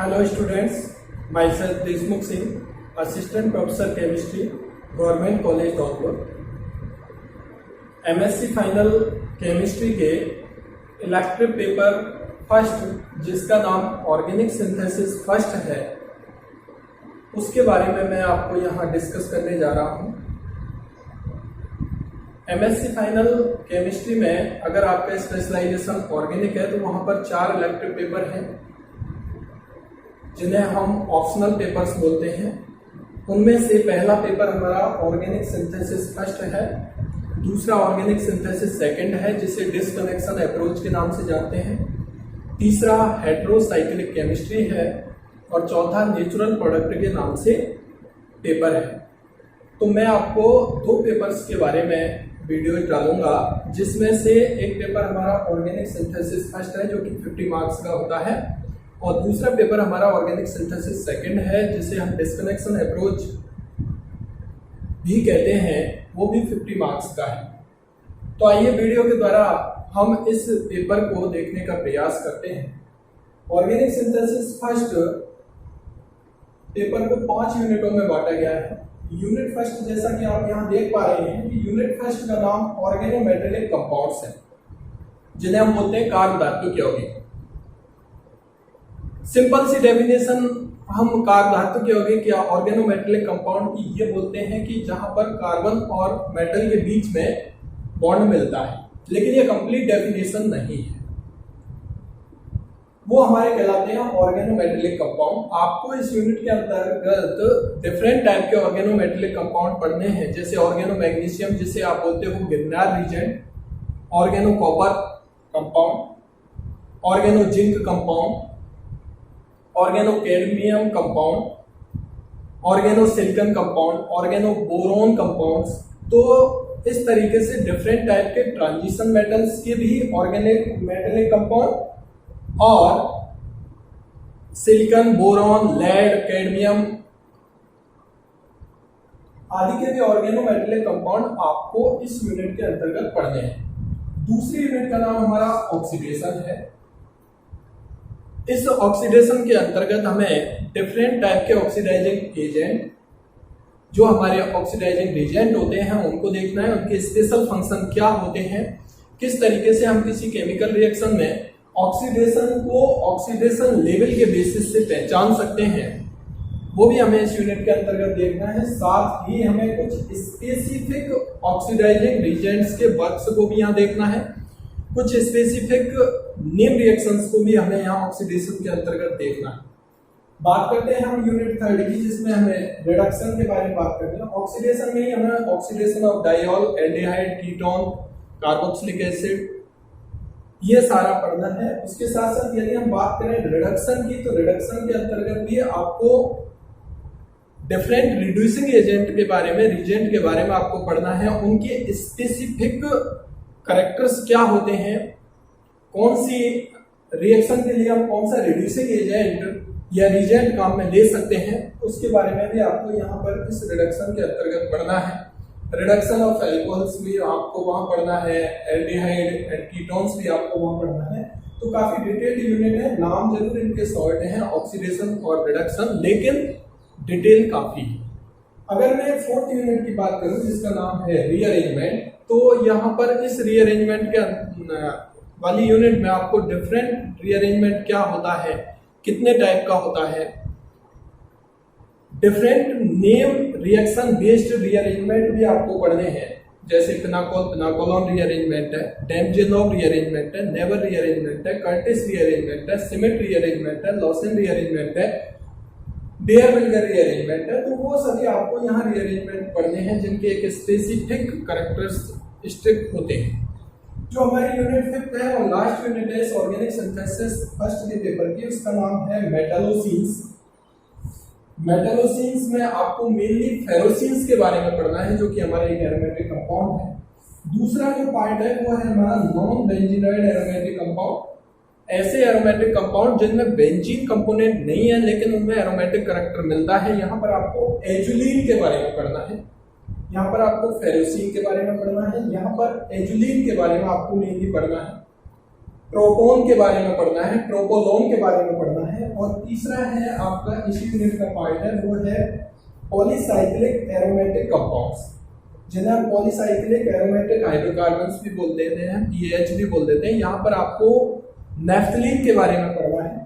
Hello students, myself Deshmukh Singh, Assistant Professor Chemistry, Government College Dhaulpur। MSc final chemistry के elective paper first, जिसका नाम organic synthesis first है, उसके बारे में मैं आपको यहाँ डिस्कस करने जा रहा हूँ। MSc फाइनल केमिस्ट्री में अगर आपका स्पेशलाइजेशन ऑर्गेनिक है तो वहाँ पर 4 इलेक्टिव पेपर हैं जिन्हें हम ऑप्शनल पेपर्स बोलते हैं। उनमें से पहला पेपर हमारा ऑर्गेनिक सिंथेसिस फर्स्ट है, दूसरा ऑर्गेनिक सिंथेसिस सेकंड है जिसे डिस्कनेक्शन अप्रोच के नाम से जानते हैं, तीसरा हेटेरोसाइक्लिक केमिस्ट्री है और चौथा नेचुरल प्रोडक्ट के नाम से पेपर है। तो मैं आपको 2 पेपर्स के बारे में वीडियो डालूंगा, जिसमें से एक पेपर हमारा ऑर्गेनिक सिंथेसिस फर्स्ट है जो कि 50 मार्क्स का होता है और दूसरा पेपर हमारा ऑर्गेनिक सिंथेसिस सेकंड है जिसे हम डिस्कनेक्शन अप्रोच भी कहते हैं, वो भी 50 मार्क्स का है। तो आइए वीडियो के द्वारा हम इस पेपर को देखने का प्रयास करते हैं। ऑर्गेनिक सिंथेसिस फर्स्ट पेपर को 5 यूनिटों में बांटा गया है। यूनिट फर्स्ट, जैसा कि आप यहाँ देख पा रहे हैं कि यूनिट फर्स्ट का नाम ऑर्गेनोमेटेलिक कंपाउंड्स है, जिन्हें हम बोलते हैं कार्बधातुक यौगिक। सिंपल सी डेफिनेशन हम कार्बधातुक यौगिक या ऑर्गेनोमेटेलिक कंपाउंड की ये बोलते हैं कि जहां पर कार्बन और मेटल के बीच में बॉन्ड मिलता है, लेकिन ये कंप्लीट डेफिनेशन नहीं है। वो हमारे कहलाते हैं ऑर्गेनोमेटेलिक कंपाउंड। आपको इस यूनिट के अंतर्गत डिफरेंट टाइप के ऑर्गेनोमेटेलिक कंपाउंड पढ़ने हैं, जैसे ऑर्गेनोमैग्नीशियम जिसे आप बोलते हो Grignard reagent, organo copper compound, organo zinc compound, organo cadmium compound, organo silicon compound, organo boron compounds. तो इस तरीके से डिफरेंट टाइप के ट्रांजिशन मेटल्स के भी ऑर्गेनिक मेटेलिक कंपाउंड और सिलिकॉन, बोरॉन, लेड, कैडमियम आदि के भी ऑर्गेनोमेटेलिक कंपाउंड आपको इस यूनिट के अंतर्गत पढ़ने हैं। दूसरी यूनिट का नाम हमारा ऑक्सीडेशन है। इस ऑक्सीडेशन के अंतर्गत हमें डिफरेंट टाइप के ऑक्सीडाइजिंग एजेंट, जो हमारे ऑक्सीडाइजिंग एजेंट होते हैं, उनको देखना है, उनके स्पेशल फंक्शन क्या होते हैं, किस तरीके से हम किसी केमिकल रिएक्शन में ऑक्सीडेशन को ऑक्सीडेशन लेवल के बेसिस से पहचान सकते हैं, वो भी हमें इस यूनिट के अंतर्गत देखना है। साथ ही हमें कुछ स्पेसिफिक ऑक्सीडाइजिंग एजेंट्स के वर्क्स को भी यहाँ देखना है, कुछ स्पेसिफिक नेम रिएक्शंस को भी हमें यहाँ ऑक्सीडेशन के अंतर्गत देखना है। बात करते हैं हम यूनिट थर्ड की, जिसमें हमें रिडक्शन के बारे में बात करते हैं। ऑक्सीडेशन में ही हमें oxidation of diol, aldehyde, ketone, carboxylic acid, ये सारा पढ़ना है। उसके साथ साथ यदि हम बात करें रिडक्शन की, तो रिडक्शन के अंतर्गत भी आपको डिफरेंट रिड्यूसिंग एजेंट के बारे में, रिजेंट के बारे में आपको पढ़ना है। उनके स्पेसिफिक कैरेक्टर्स क्या होते हैं, कौन सी रिएक्शन के लिए हम कौन सा रिड्यूसिंग एजेंट या रिजेंट काम में ले सकते हैं, उसके बारे में भी आपको यहाँ पर इस रिडक्शन के अंतर्गत पढ़ना है। रिडक्शन ऑफ एल्कोहल्स भी आपको वहाँ पढ़ना है, एल्डिहाइड एंड कीटोन्स भी आपको वहाँ पढ़ना है। तो काफी डिटेल्ड यूनिट है, नाम जरूर इनके शॉर्ट हैं, ऑक्सीडेशन और रिडक्शन, लेकिन डिटेल काफी है। अगर मैं 4th यूनिट की बात करूं, जिसका नाम है रीअरेंजमेंट, तो यहाँ पर इस रीअरेंजमेंट के वाली यूनिट में आपको डिफरेंट रीअरेंजमेंट क्या होता है, कितने टाइप का होता है, different name reaction based rearrangement भी आपको पढ़ने हैं, जैसे फिनाकोल, फिनाकोलोन रीअरेंजमेंट है, डेमजेनोव रीअरेंजमेंट है, नेवर रीअरेंजमेंट है, कर्टिस रीअरेंजमेंट है, सिमेट रीअरेंजमेंट है, लॉसन रीअरेंजमेंट है, बेयर-मिल्गर रीअरेंजमेंट है। तो वो सभी आपको यहाँ रीअरेंजमेंट पढ़ने हैं, जिनके एक स्पेसिफिक कैरेक्टरिस्टिक होते हैं। जो हमारी यूनिट 5th है और लास्ट यूनिट है इस ऑर्गेनिक सिंथेसिस फर्स्ट के पेपर की, उसका नाम है मेटालोसीन्स। मेटालोसीन्स में आपको मेनली फेरोसीन्स के बारे में पढ़ना है, जो कि हमारा एक एरोमेटिक कंपाउंड है। दूसरा जो पार्ट है वो है हमारा नॉन बेंजीनॉइड एरोमेटिक कंपाउंड। ऐसे एरोमेटिक कंपाउंड जिनमें बेंजीन कंपोनेंट नहीं है लेकिन उनमें एरोमेटिक कैरेक्टर मिलता है। यहाँ पर आपको एजुलीन के बारे में पढ़ना है, यहाँ पर आपको फेरोसीन के बारे में पढ़ना है, यहाँ पर एजुलीन के बारे में आपको मेनली पढ़ना है। ट्रोपोन के बारे में पढ़ना है, ट्रोपोलोन के बारे में पढ़ना है, है। और तीसरा है आपका इसी यूनिट का पार्ट है, वो है पॉलीसाइक्लिक एरोमेटिक कंपाउंड्स, जिन्हें हम पॉलीसाइक्लिक एरोमेटिक हाइड्रोकार्बन्स भी बोल देते हैं, पीएच भी बोल देते हैं। यहाँ पर आपको नैफ्थलीन के बारे में पढ़ना है,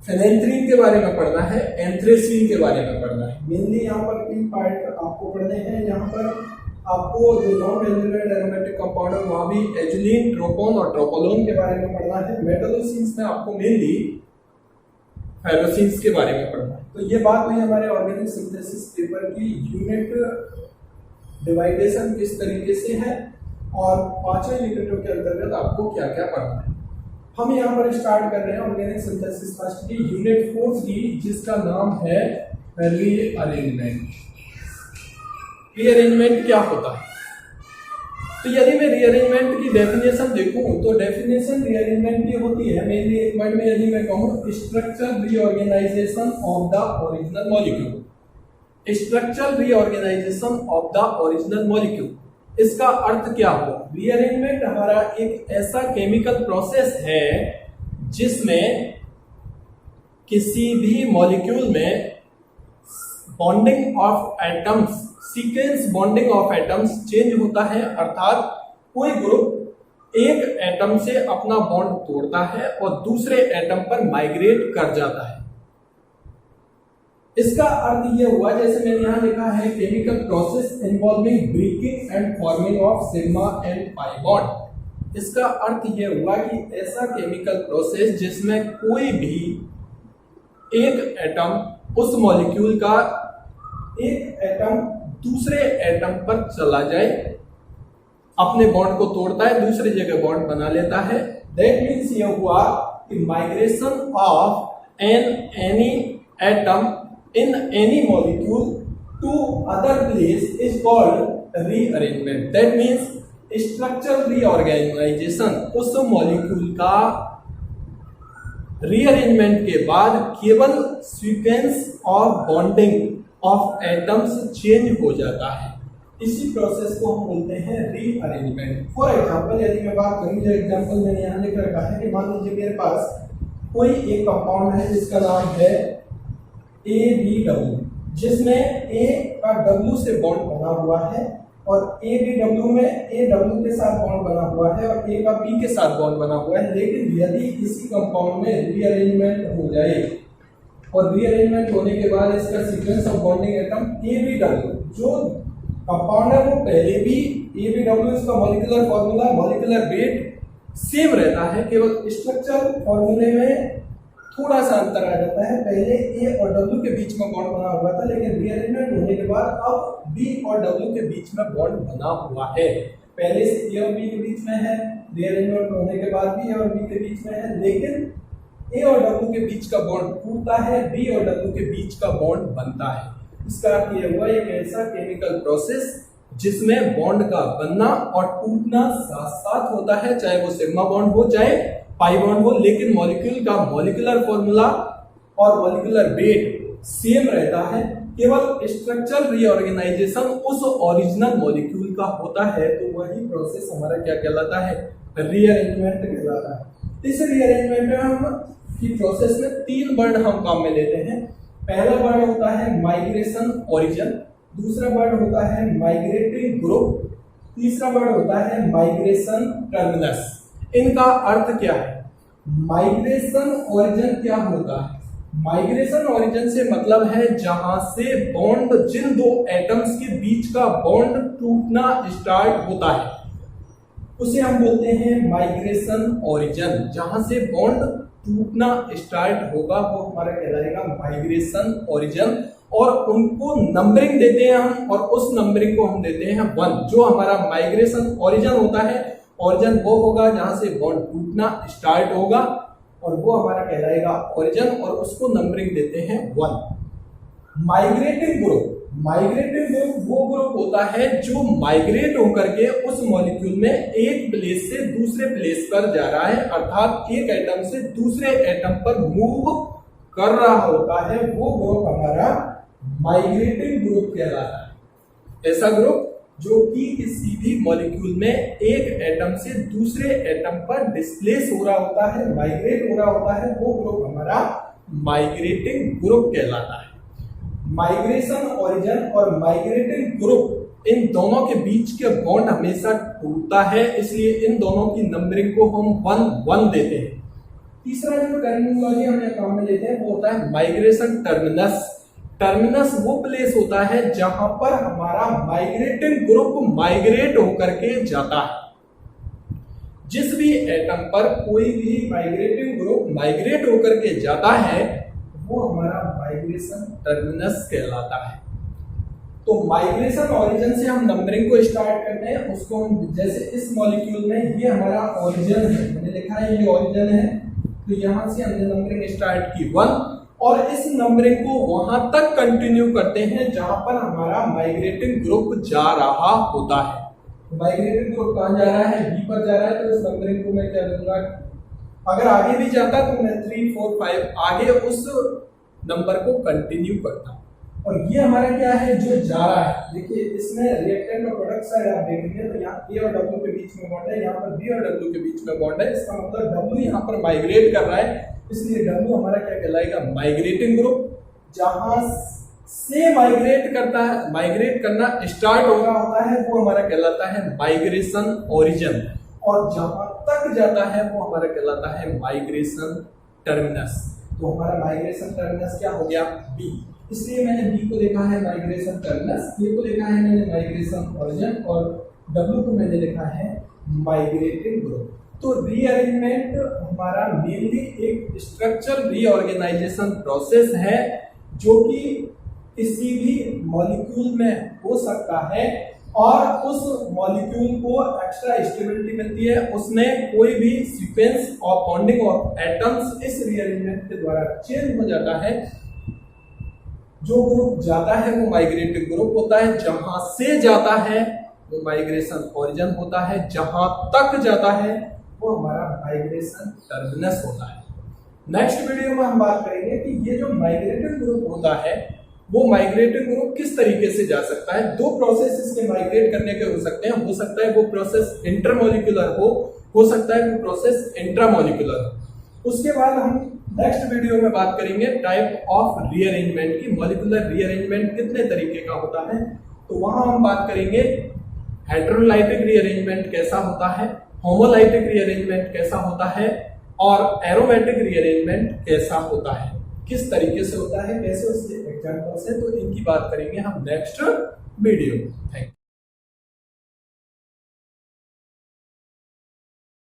फेनेंथ्रीन के बारे में पढ़ना है, एंथ्रेसीन के बारे में पढ़ना है। मेनली यहाँ पर 3 पार्ट आपको पढ़ने हैं। यहाँ पर आपको जो नॉन वैल्यूएबल एरोमेटिक कंपाउंड है वहाँ भी एजुलिन, ट्रोपोन और ट्रोपोलोन के बारे में पढ़ना है। मेटलोसिन्स में आपको मेनली फेरोसिन्स के बारे में पढ़ना है। तो ये बात हुई हमारे ऑर्गेनिक सिंथेसिस पेपर की यूनिट डिवाइडेशन किस तरीके से है और 5 यूनिटों के अंतर्गत आपको क्या क्या पढ़ना है। हम यहाँ पर स्टार्ट कर रहे हैं ऑर्गेनिक सिंथेसिस फर्स्ट की यूनिट 4 की, जिसका नाम है रीअरेंजमेंट। रीअरेंजमेंट क्या होता है? तो यदि मैं रीअरेंजमेंट की डेफिनेशन देखूं तो डेफिनेशन रीअरेंजमेंट की होती है मेनली एक वर्ड में यदि मैं कहूं structural reorganisation of the original molecule. Structural reorganisation of the original molecule, इसका अर्थ क्या हुआ? रीअरेंजमेंट हमारा एक ऐसा केमिकल प्रोसेस है जिसमें किसी भी मॉलिक्यूल में bonding of atoms, sequence bonding of atoms change होता है, अर्थात कोई ग्रुप एक एटम से अपना बॉन्ड तोड़ता है और दूसरे एटम पर माइग्रेट कर जाता है। इसका अर्थ यह हुआ, जैसे मैंने यहां लिखा है, chemical process involving breaking and forming of sigma and pi bond. इसका अर्थ यह हुआ कि ऐसा केमिकल प्रोसेस जिसमें कोई भी एक एटम उस मॉलिक्यूल का एक एटम दूसरे एटम पर चला जाए, अपने बॉन्ड को तोड़ता है, दूसरी जगह बॉन्ड बना लेता है। दैट मीन्स यह हुआ कि migration of any atom in any molecule to other place is called rearrangement. That means structural reorganization। उस मॉलिक्यूल का रीअरेंजमेंट के बाद केवल sequence of bonding of atoms change हो जाता है, इसी प्रोसेस को हम बोलते हैं रीअरेंजमेंट। फॉर एग्जांपल यदि मैं बात करूं, जो एग्जांपल मैंने यहाँ लिख रखा है कि मान लीजिए मेरे पास कोई एक कंपाउंड है जिसका नाम है ABW, जिसमें A का W से बॉन्ड बना हुआ है और ABW में AW के साथ बॉन्ड बना हुआ है और A का B के साथ बॉन्ड बना हुआ है। लेकिन यदि इसी कंपाउंड में रीअरेंजमेंट हो जाए और रीअरेंजमेंट होने के बाद इसका sequence of bonding atom ABW, जो कंपाउंड है वो पहले भी ABW, इसका molecular formula, molecular weight same रहता है, केवल स्ट्रक्चर फॉर्मूले में थोड़ा सा अंतर आ जाता है। पहले A और W के बीच में बॉन्ड बना हुआ था, लेकिन रीअरेंजमेंट होने के बाद अब B और W के बीच में बॉन्ड बना हुआ है। पहले से A और B के बीच में है, रीअरेंजमेंट होने के बाद भी A और B के बीच में है, लेकिन A और W के बीच का बॉन्ड टूटता है, B और W के बीच का बॉन्ड बनता है। इसका अर्थ यह हुआ एक ऐसा केमिकल प्रोसेस जिसमें बॉन्ड का बनना और टूटना साथ साथ होता है, चाहे वो सिग्मा बॉन्ड हो चाहे पाई बॉन्ड हो, लेकिन मॉलिक्यूल का मॉलिक्यूलर फॉर्मूला और मॉलिक्यूलर वेट सेम रहता है। केवल स्ट्रक्चरल रीऑर्गेनाइजेशन उस ओरिजिनल मॉलिक्यूल का होता है, तो वही प्रोसेस हमारा क्या कहलाता है? रीअरेंजमेंट कहलाता है। इस रीअरेंजमेंट की प्रोसेस में 3 वर्ड हम काम में लेते हैं। पहला वर्ड होता है माइग्रेशन ओरिजिन, दूसरा वर्ड होता है माइग्रेटिंग ग्रुप, तीसरा वर्ड होता है माइग्रेशन टर्मिनस। इनका अर्थ क्या है? माइग्रेशन ओरिजिन क्या होता है? माइग्रेशन ओरिजिन से मतलब है जहां से बॉन्ड, जिन 2 एटम्स के बीच का बॉन्ड टूटना स्टार्ट होता है, उसे हम बोलते हैं माइग्रेशन ओरिजिन। जहां से बॉन्ड टूटना स्टार्ट होगा वो हमारा कहलाएगा माइग्रेशन ओरिजिन, और उनको नंबरिंग देते हैं हम, और उस नंबरिंग को हम देते हैं 1। जो हमारा माइग्रेशन ओरिजिन होता है, ओरिजिन वो होगा जहां से बॉन्ड टूटना स्टार्ट होगा और वो हमारा कहलाएगा ओरिजिन, और उसको नंबरिंग देते हैं 1। माइग्रेटिंग ग्रुप, माइग्रेटिंग ग्रुप वो ग्रुप होता है जो माइग्रेट होकर के उस मॉलिक्यूल में एक प्लेस से दूसरे प्लेस पर जा रहा है, अर्थात एक एटम से दूसरे एटम पर मूव कर रहा होता है, वो ग्रुप हमारा माइग्रेटिंग ग्रुप कहलाता है। ऐसा ग्रुप जो कि किसी भी मॉलिक्यूल में एक एटम से दूसरे एटम पर डिस्प्लेस हो रहा होता है, माइग्रेट हो रहा होता है, वो ग्रुप हमारा माइग्रेटिंग ग्रुप कहलाता है। माइग्रेशन ओरिजिन और माइग्रेटिंग ग्रुप इन दोनों के बीच के बॉन्ड हमेशा टूटता है, इसलिए इन दोनों की नंबरिंग को हम 1-1 देते हैं। तीसरा जो टर्मिनोलॉजी हम यहाँ काम में लेते हैं वो होता है माइग्रेशन टर्मिनस। टर्मिनस वो प्लेस होता है जहां पर हमारा माइग्रेटिंग ग्रुप माइग्रेट होकर के जाता है। जिस भी एटम पर कोई भी माइग्रेटिंग ग्रुप माइग्रेट होकर के जाता है वो हमारा माइग्रेशन टर्मिनस कहलाता है। तो माइग्रेशन ओरिजिन से हम नंबरिंग को स्टार्ट करते हैं। उसको हम जैसे इस मॉलिक्यूल में ये हमारा ओरिजिन है, मैंने लिखा है ये ओरिजिन है, तो यहां से हमने नंबरिंग स्टार्ट की 1 और इस नंबरिंग को वहां तक कंटिन्यू करते हैं जहां पर हमारा माइग्रेटिंग ग्रुप जा रहा होता है। माइग्रेटिंग ग्रुप कहां जा रहा है? बी पर जा रहा है, तो इस नंबरिंग को मैं क्या लूंगा, अगर आगे भी जाता तो मैं 3, 4, 5 आगे उस नंबर को कंटिन्यू करता। और ये हमारा क्या है जो जा रहा है, देखिए इसमें रिएक्टेंट और प्रोडक्ट साइड आप देखेंगे तो यहाँ ए और डब्ल्यू के बीच में बॉन्ड है, यहाँ पर बी और डब्ल्यू के बीच में बॉन्ड है। इसका मतलब डब्ल्यू यहाँ पर माइग्रेट कर रहा है, इसलिए डब्ल्यू हमारा क्या कहलाएगा? Migrating group. जहां से माइग्रेट करता है, माइग्रेट करना स्टार्ट हो रहा होता है वो हमारा कहलाता है माइग्रेशन ओरिजिन, और जहां तक जाता है वो हमारा कहलाता है माइग्रेशन टर्मिनस। तो हमारा माइग्रेशन टर्मिनस क्या हो गया? बी। इसलिए मैंने बी को लिखा है माइग्रेशन टर्मिनस, ए को लिखा है मैंने माइग्रेशन ओरिजिन और डब्ल्यू को मैंने लिखा है माइग्रेटिंग ग्रुप। तो रीअरेंजमेंट हमारा मेनली एक स्ट्रक्चरल रीऑर्गेनाइजेशन प्रोसेस है जो कि किसी भी मॉलिक्यूल में हो सकता है और उस मॉलिक्यूल को एक्स्ट्रा स्टेबिलिटी मिलती है, उसमें कोई भी sequence of bonding of atoms इस रीअरेंजमेंट के द्वारा चेंज हो जाता है। जो ग्रुप जाता है वो माइग्रेटिंग ग्रुप होता है, जहां से जाता है वो माइग्रेशन ओरिजिन होता है, जहां तक जाता है वो हमारा माइग्रेशन टर्मिनस होता है। नेक्स्ट वीडियो में हम बात करेंगे कि ये जो माइग्रेटिंग ग्रुप होता है वो माइग्रेटिंग ग्रुप किस तरीके से जा सकता है। दो प्रोसेस इसके माइग्रेट करने के हो सकते हैं, हो सकता है वो प्रोसेस इंटरमॉलिक्यूलर हो सकता है वो प्रोसेस इंट्रामॉलिक्यूलर हो। उसके बाद हम नेक्स्ट वीडियो में बात करेंगे टाइप ऑफ रीअरेंजमेंट की, मॉलिक्यूलर रीअरेंजमेंट कितने तरीके का होता है। तो वहां हम बात करेंगे हेटेरोलाइटिक रीअरेंजमेंट कैसा होता है, होमोलाइटिक रीअरेंजमेंट कैसा होता है और एरोमेटिक रीअरेंजमेंट कैसा होता है, किस तरीके से होता है, कैसे उसके एग्जांपल्स है, तो इनकी बात करेंगे हम नेक्स्ट वीडियो। Thank you.